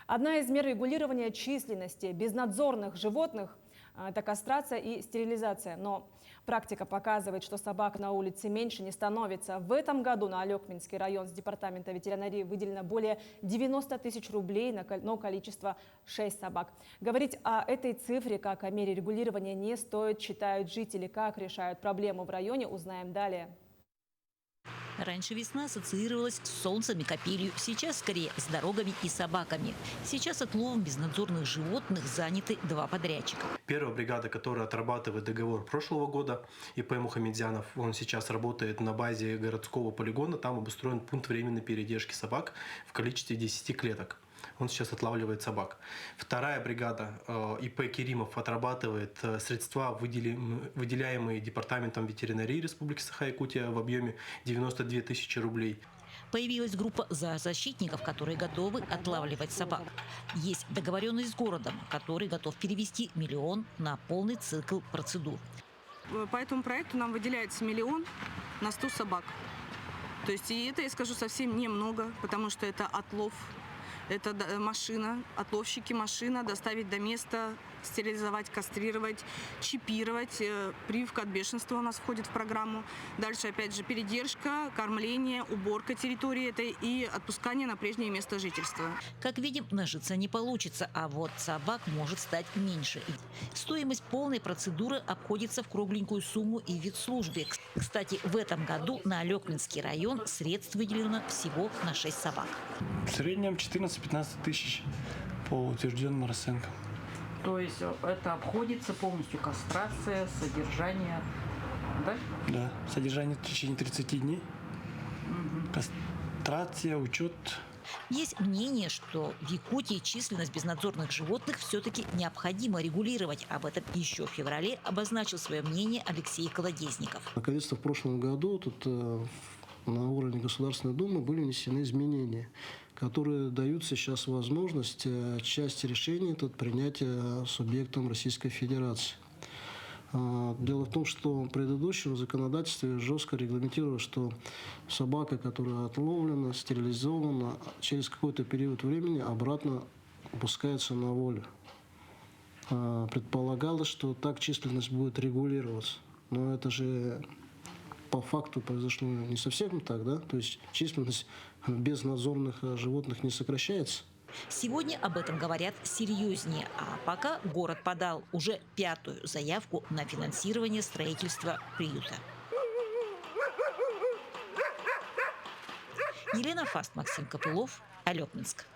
Одна из мер регулирования численности безнадзорных животных – это кастрация и стерилизация. Но практика показывает, что собак на улице меньше не становится. В этом году на Алекминский район с департамента ветеринарии выделено более 90 тысяч рублей, но количество 6 собак. Говорить о этой цифре как о мере регулирования не стоит, считают жители. Как решают проблему в районе, узнаем далее. Раньше весна ассоциировалась с солнцем и капелью, сейчас скорее с дорогами и собаками. Сейчас отловом безнадзорных животных заняты два подрядчика. Первая бригада, которая отрабатывает договор прошлого года, ИП Мухамедзянов, он сейчас работает на базе городского полигона, там обустроен пункт временной передержки собак в количестве 10 клеток. Он сейчас отлавливает собак. Вторая бригада ИП Керимов отрабатывает средства, выделяемые Департаментом ветеринарии Республики Саха-Якутия в объеме 92 тысячи рублей. Появилась группа зоозащитников, которые готовы отлавливать собак. Есть договоренность с городом, который готов перевести 1 миллион на полный цикл процедур. По этому проекту нам выделяется 1 миллион на 100 собак. То есть и это, я скажу, совсем немного, потому что это отлов. Это машина, отловщики, машина, доставить до места, стерилизовать, кастрировать, чипировать. Прививка от бешенства у нас входит в программу. Дальше, опять же, передержка, кормление, уборка территории этой и отпускание на прежнее место жительства. Как видим, нажиться не получится, а вот собак может стать меньше. Стоимость полной процедуры обходится в кругленькую сумму и ветслужбе. Кстати, в этом году на Алекминский район средств выделено всего на 6 собак. В среднем 14-15 тысяч по утвержденным расценкам. То есть это обходится полностью кастрация, содержание, да? Да, содержание в течение 30 дней, кастрация, учет. Есть мнение, что в Якутии численность безнадзорных животных все-таки необходимо регулировать. Об этом еще в феврале обозначил свое мнение Алексей Колодезников. Наконец-то в прошлом году на уровне Государственной Думы были внесены изменения, которые дают сейчас возможность части решений принять субъектом Российской Федерации. Дело в том, что в предыдущем законодательстве жестко регламентировано, что собака, которая отловлена, стерилизована, через какой-то период времени обратно опускается на волю. Предполагалось, что так численность будет регулироваться. Но это же по факту произошло не совсем так, да? То есть численность безнадзорных животных не сокращается. Сегодня об этом говорят серьезнее, а пока город подал уже 5-ю заявку на финансирование строительства приюта. Елена Фаст, Максим Копылов, Алекминск.